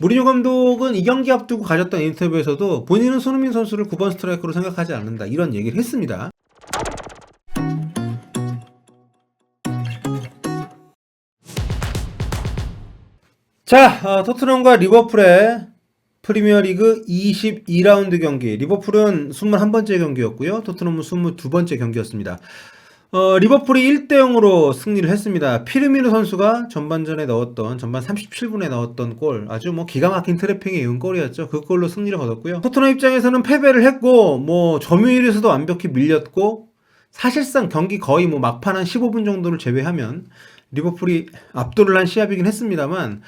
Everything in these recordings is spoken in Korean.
무리뉴 감독은 이 경기 앞두고 가졌던 인터뷰에서도 본인은 손흥민 선수를 9번 스트라이커로 생각하지 않는다, 이런 얘기를 했습니다. 자, 토트넘과 리버풀의 프리미어리그 22라운드 경기. 리버풀은 21번째 경기였고요. 토트넘은 22번째 경기였습니다. 리버풀이 1대0으로 승리를 했습니다. 피르미누 선수가 전반 37분에 넣었던 골, 아주 기가 막힌 트래핑에 이은 골이었죠. 그 골로 승리를 거뒀고요. 토트넘 입장에서는 패배를 했고, 점유율에서도 완벽히 밀렸고, 사실상 경기 거의 막판 한 15분 정도를 제외하면 리버풀이 압도를 한 시합이긴 했습니다만,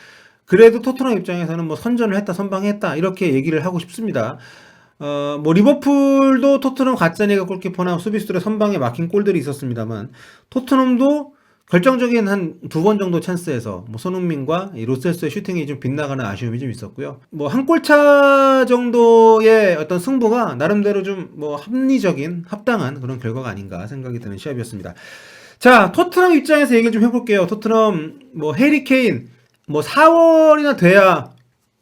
그래도 토트넘 입장에서는 선전을 했다, 선방했다, 이렇게 얘기를 하고 싶습니다. 리버풀도 토트넘 가짜니가 골키퍼나 수비수들의 선방에 막힌 골들이 있었습니다만, 토트넘도 결정적인 한 2번 정도 찬스에서 손흥민과 이 로셀스의 슈팅이 좀 빗나가는 아쉬움이 좀 있었고요. 한 골차 정도의 어떤 승부가 나름대로 좀 합리적인, 합당한 그런 결과가 아닌가 생각이 드는 시합이었습니다. 자, 토트넘 입장에서 얘기를 좀 해볼게요. 토트넘 해리 케인 4월이나 돼야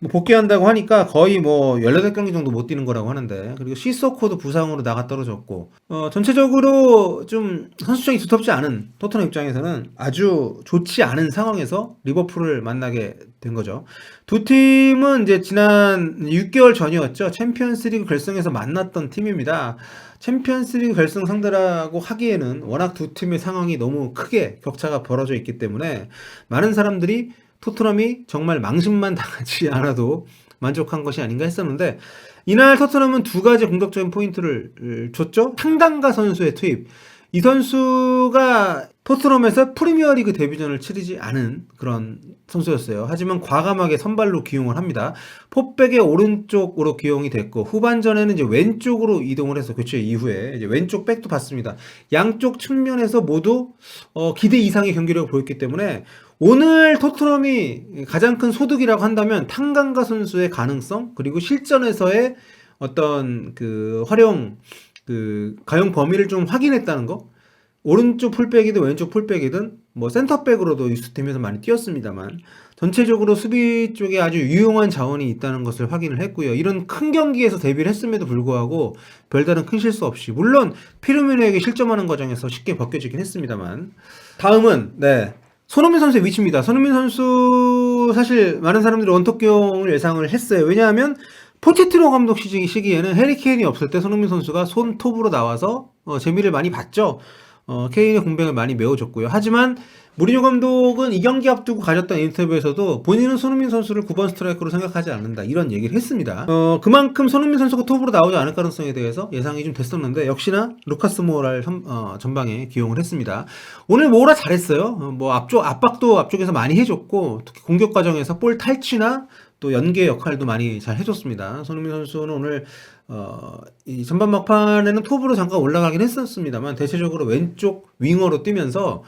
복귀한다고 하니까 거의 18경기 정도 못 뛰는 거라고 하는데, 그리고 시소코도 부상으로 나가 떨어졌고, 전체적으로 좀 선수층이 두텁지 않은 토트넘 입장에서는 아주 좋지 않은 상황에서 리버풀을 만나게 된 거죠. 두 팀은 이제 지난 6개월 전이었죠. 챔피언스리그 결승에서 만났던 팀입니다. 챔피언스리그 결승 상대라고 하기에는 워낙 두 팀의 상황이 너무 크게 격차가 벌어져 있기 때문에 많은 사람들이 토트넘이 정말 망신만 당하지 않아도 만족한 것이 아닌가 했었는데, 이날 토트넘은 두 가지 공격적인 포인트를 줬죠. 탕강가 선수의 투입. 이 선수가 토트넘에서 프리미어리그 데뷔전을 치르지 않은 그런 선수였어요. 하지만 과감하게 선발로 기용을 합니다. 포백의 오른쪽으로 기용이 됐고, 후반전에는 이제 왼쪽으로 이동을 해서 교체 이후에 이제 왼쪽 백도 봤습니다. 양쪽 측면에서 모두 기대 이상의 경기력을 보였기 때문에 오늘 토트넘이 가장 큰 소득이라고 한다면 탕강가 선수의 가능성, 그리고 실전에서의 어떤 가용 범위를 좀 확인했다는 거. 오른쪽 풀백이든 왼쪽 풀백이든 센터백으로도 유스팀에서 많이 뛰었습니다만, 전체적으로 수비 쪽에 아주 유용한 자원이 있다는 것을 확인을 했고요. 이런 큰 경기에서 데뷔를 했음에도 불구하고 별다른 큰 실수 없이, 물론 피르미누에게 실점하는 과정에서 쉽게 벗겨지긴 했습니다만. 다음은 손흥민 선수의 위치입니다. 손흥민 선수 사실 많은 사람들이 원톱경을 예상을 했어요. 왜냐하면 포체티노 감독 시기에는 해리 케인이 없을 때 손흥민 선수가 손톱으로 나와서 재미를 많이 봤죠. 케인의 공백을 많이 메워줬고요. 하지만 무리뉴 감독은 이 경기 앞두고 가졌던 인터뷰에서도 본인은 손흥민 선수를 9번 스트라이커로 생각하지 않는다, 이런 얘기를 했습니다. 그만큼 손흥민 선수가 톱으로 나오지 않을 가능성에 대해서 예상이 좀 됐었는데, 역시나 루카스 모라를 전방에 기용을 했습니다. 오늘 모라 잘했어요. 압박도 앞쪽에서 많이 해줬고, 특히 공격 과정에서 볼 탈취나 또 연계 역할도 많이 잘 해줬습니다. 손흥민 선수는 오늘 이 전반 막판에는 톱으로 잠깐 올라가긴 했었습니다만, 대체적으로 왼쪽 윙어로 뛰면서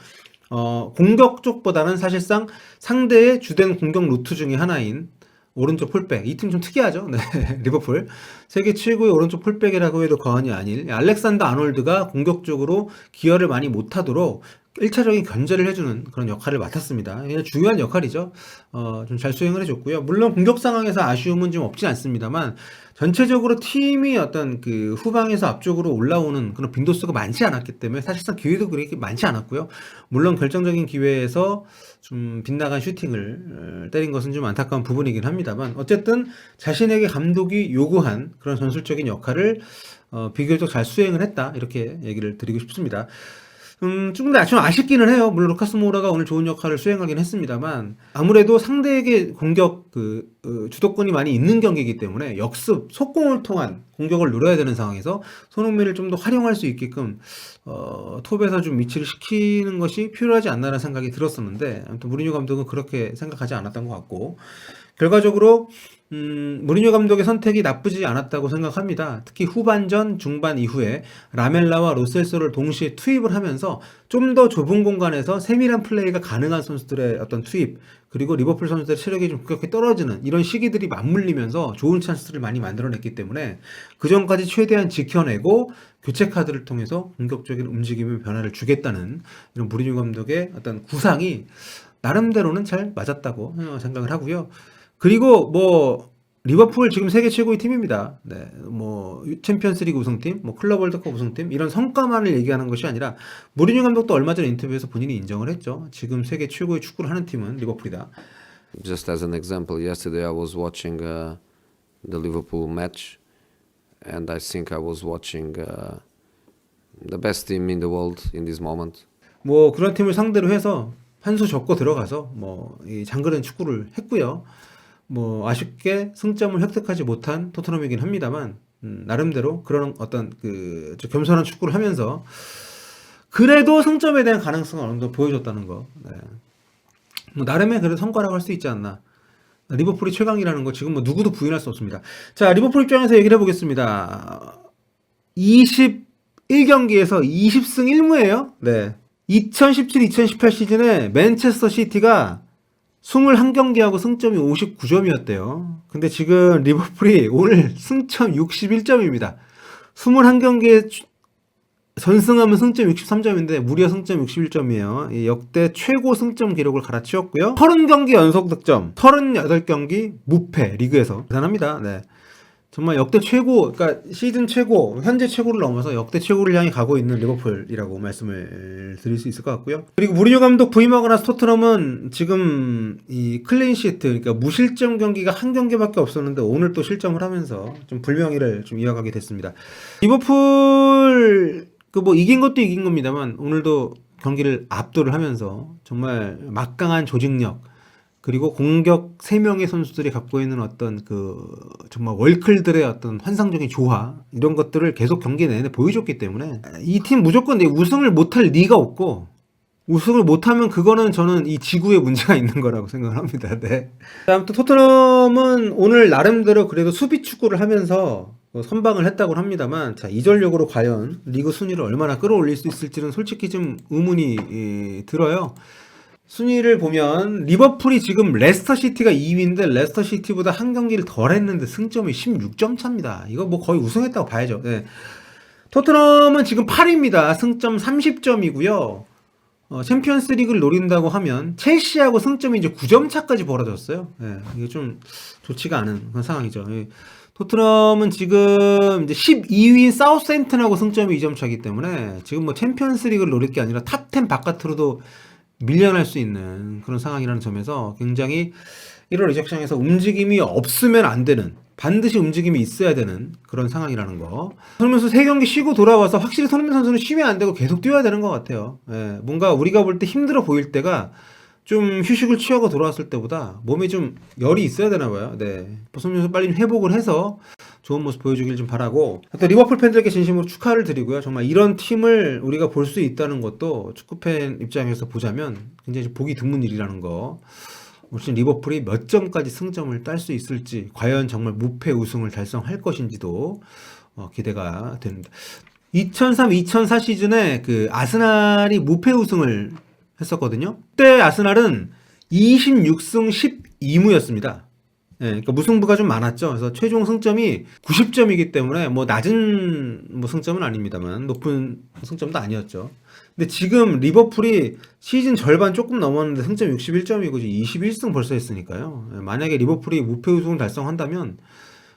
공격 쪽보다는 사실상 상대의 주된 공격 루트 중에 하나인 오른쪽 풀백, 이 팀 좀 특이하죠. 네, 리버풀 세계 최고의 오른쪽 풀백이라고 해도 과언이 아닐 알렉산더 아놀드가 공격적으로 기여를 많이 못하도록 1차적인 견제를 해주는 그런 역할을 맡았습니다. 중요한 역할이죠. 좀 잘 수행을 해줬고요. 물론 공격 상황에서 아쉬움은 좀 없진 않습니다만, 전체적으로 팀이 어떤 후방에서 앞쪽으로 올라오는 그런 빈도수가 많지 않았기 때문에 사실상 기회도 그렇게 많지 않았고요. 물론 결정적인 기회에서 좀 빗나간 슈팅을 때린 것은 좀 안타까운 부분이긴 합니다만, 어쨌든 자신에게 감독이 요구한 그런 전술적인 역할을 비교적 잘 수행을 했다, 이렇게 얘기를 드리고 싶습니다. 좀 아쉽기는 해요. 물론 루카스 모라가 오늘 좋은 역할을 수행하긴 했습니다만, 아무래도 상대에게 공격 주도권이 많이 있는 경기이기 때문에 역습, 속공을 통한 공격을 누려야 되는 상황에서 손흥민을 좀 더 활용할 수 있게끔 톱에서 좀 위치를 시키는 것이 필요하지 않나라는 생각이 들었었는데, 아무튼 무리뉴 감독은 그렇게 생각하지 않았던 것 같고, 결과적으로 무리뉴 감독의 선택이 나쁘지 않았다고 생각합니다. 특히 후반전, 중반 이후에 라멜라와 로셀소를 동시에 투입을 하면서 좀 더 좁은 공간에서 세밀한 플레이가 가능한 선수들의 어떤 투입, 그리고 리버풀 선수들의 체력이 좀 급격히 떨어지는 이런 시기들이 맞물리면서 좋은 찬스를 많이 만들어냈기 때문에 그 전까지 최대한 지켜내고 교체 카드를 통해서 공격적인 움직임의 변화를 주겠다는 이런 무리뉴 감독의 어떤 구상이 나름대로는 잘 맞았다고 생각을 하고요. 그리고 뭐 리버풀 지금 세계 최고의 팀입니다. 네, 뭐 챔피언스리그 우승팀, 뭐 클럽 월드컵 우승팀 이런 성과만을 얘기하는 것이 아니라 무리뉴 감독도 얼마 전 인터뷰에서 본인이 인정을 했죠. 지금 세계 최고의 축구를 하는 팀은 리버풀이다. Just as an example, yesterday I was watching the Liverpool match, and I think I was watching the best team in the world in this moment. 뭐 그런 팀을 상대로 해서 한 수 접고 들어가서 뭐 이 장그런 축구를 했고요. 뭐 아쉽게 승점을 획득하지 못한 토트넘이긴 합니다만 나름대로 그런 어떤 그 겸손한 축구를 하면서 그래도 승점에 대한 가능성을 어느 정도 보여줬다는 거. 네. 뭐 나름의 그래도 성과라고 할 수 있지 않나. 리버풀이 최강이라는 거 지금 뭐 누구도 부인할 수 없습니다. 자, 리버풀 입장에서 얘기를 해보겠습니다. 21경기에서 20승 1무예요. 네. 2017-2018 시즌에 맨체스터 시티가 21경기하고 승점이 59점이었대요. 근데 지금 리버풀이 오늘 승점 61점입니다. 21경기에 전승하면 승점 63점인데 무려 승점 61점이에요. 역대 최고 승점 기록을 갈아치웠고요. 30경기 연속 득점, 38경기 무패 리그에서 대단합니다. 네. 정말 역대 최고, 그러니까 시즌 최고, 현재 최고를 넘어서 역대 최고를 향해 가고 있는 리버풀이라고 말씀을 드릴 수 있을 것 같고요. 그리고 무리뉴 감독 부임하고 나서 토트넘은 지금 이 클린시트, 그러니까 무실점 경기가 한 경기밖에 없었는데 오늘 또 실점을 하면서 좀 불명예를 좀 이어가게 됐습니다. 리버풀 그 뭐 이긴 것도 이긴 겁니다만 오늘도 경기를 압도를 하면서 정말 막강한 조직력 그리고 공격 3명의 선수들이 갖고 있는 어떤 그 정말 월클들의 어떤 환상적인 조화 이런 것들을 계속 경기 내내 보여줬기 때문에 이 팀 무조건 우승을 못할 리가 없고 우승을 못하면 그거는 저는 이 지구에 문제가 있는 거라고 생각을 합니다. 네. 아무튼 토트넘은 오늘 나름대로 그래도 수비 축구를 하면서 선방을 했다고 합니다만 자, 이 전력으로 과연 리그 순위를 얼마나 끌어올릴 수 있을지는 솔직히 좀 의문이 들어요. 순위를 보면 리버풀이 지금 레스터 시티가 2위인데 레스터 시티보다 한 경기를 덜 했는데 승점이 16점 차입니다. 이거 뭐 거의 우승했다고 봐야죠. 네. 토트넘은 지금 8위입니다. 승점 30점이고요. 챔피언스 리그를 노린다고 하면 첼시하고 승점이 이제 9점 차까지 벌어졌어요. 네, 이게 좀 좋지가 않은 그런 상황이죠. 토트넘은 지금 이제 12위인 사우스햄튼하고 승점이 2점 차이기 때문에 지금 뭐 챔피언스 리그를 노릴 게 아니라 탑 10 바깥으로도 밀려날 수 있는 그런 상황이라는 점에서 굉장히 1월 이적 시장에서 움직임이 없으면 안 되는 반드시 움직임이 있어야 되는 그런 상황이라는 거. 손흥민 선수 3경기 쉬고 돌아와서 확실히 손흥민 선수는 쉬면 안 되고 계속 뛰어야 되는 것 같아요. 예, 뭔가 우리가 볼 때 힘들어 보일 때가 좀 휴식을 취하고 돌아왔을 때보다 몸에 좀 열이 있어야 되나 봐요. 네. 손흥민 선수 빨리 회복을 해서 좋은 모습 보여주길 좀 바라고 또 리버풀 팬들에게 진심으로 축하를 드리고요. 정말 이런 팀을 우리가 볼 수 있다는 것도 축구팬 입장에서 보자면 굉장히 복이 드문 일이라는 거. 올 시즌 리버풀이 몇 점까지 승점을 딸 수 있을지 과연 정말 무패 우승을 달성할 것인지도 기대가 됩니다. 2003-2004 시즌에 그 아스날이 무패 우승을 했었거든요. 그때 아스날은 26승 12무였습니다. 예, 그러니까 무승부가 좀 많았죠. 그래서 최종 승점이 90점이기 때문에 뭐 낮은 뭐 승점은 아닙니다만 높은 승점도 아니었죠. 근데 지금 리버풀이 시즌 절반 조금 넘었는데 승점 61점이고 21승 벌써 했으니까요. 예, 만약에 리버풀이 무패 우승을 달성한다면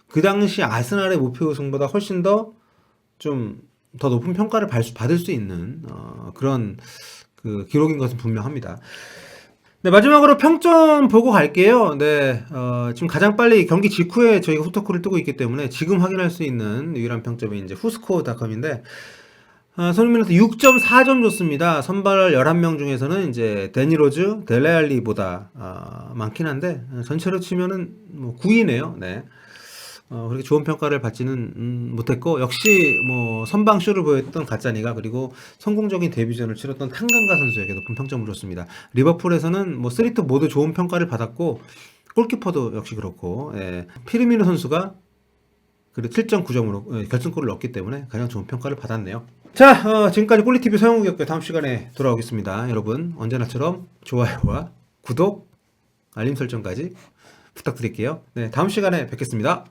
그 당시 아스날의 무패 우승보다 훨씬 더 좀 더 높은 평가를 받을 수 있는 그런 그 기록인 것은 분명합니다. 네, 마지막으로 평점 보고 갈게요. 네, 지금 가장 빨리 경기 직후에 저희가 후토크를 뜨고 있기 때문에 지금 확인할 수 있는 유일한 평점이 이제 후스코어닷컴인데, 손흥민한테 6.4점 줬습니다. 선발 11명 중에서는 이제 데니로즈, 델레알리보다 많긴 한데, 전체로 치면은 뭐 9위네요. 네. 그렇게 좋은 평가를 받지는 못했고 역시 뭐 선방쇼를 보였던 가짜니가 그리고 성공적인 데뷔전을 치렀던 탕강가 선수에게 높은 평점을 줬습니다. 리버풀에서는 뭐 3톱 모두 좋은 평가를 받았고 골키퍼도 역시 그렇고 피르미노 선수가 그리고 7.9점으로 결승골을 넣었기 때문에 가장 좋은 평가를 받았네요. 자, 지금까지 꼴리TV 서영욱이었고요. 다음 시간에 돌아오겠습니다. 여러분 언제나처럼 좋아요와 구독, 알림 설정까지 부탁드릴게요. 네, 다음 시간에 뵙겠습니다.